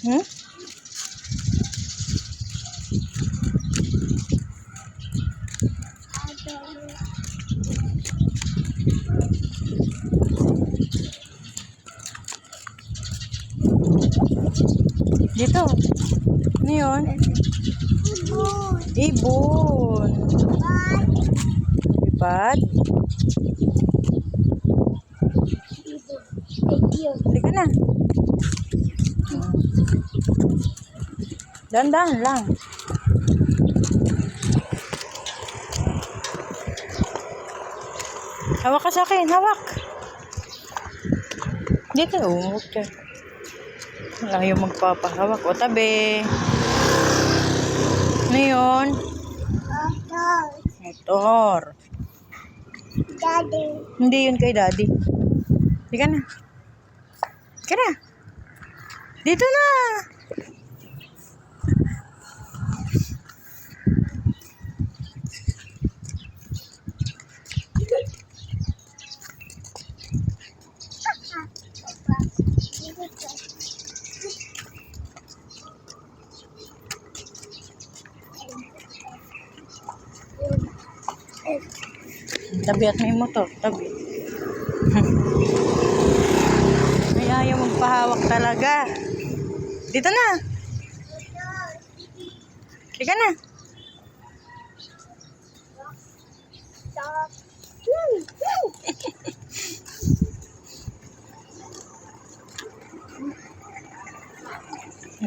Hmm? Dito. Ano yun? Ibon. Lipat. Halika na. Dahan-dahan lang. Hawak ka sa akin. Hawak. Dito. Okay. Wala yung magpapahawak. O, tabi. Ano yun? Motor. Daddy. Hindi yun kay daddy. Halika na. Halika na. Dito na. Tabi at may motor. Tabi. Ay, ayaw magpahawak talaga. Dito na. Halika na.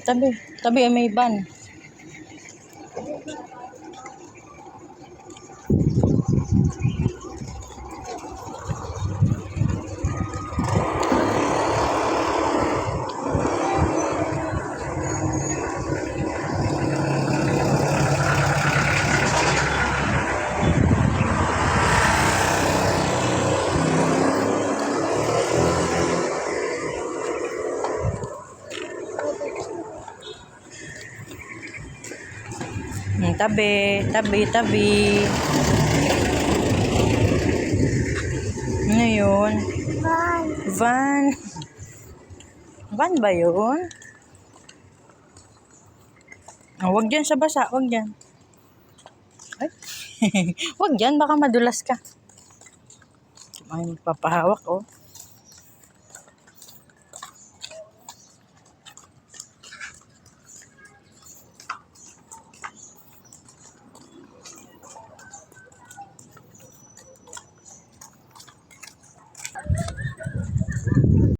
Tabi. Tabi ay may van. Tabi. Tabi. Tabi. Ano yun? Van. Van ba yun? Oh, wag dyan sa basa. Wag dyan. Ay. Wag dyan. Baka madulas ka. Ay, magpapahawak, oh.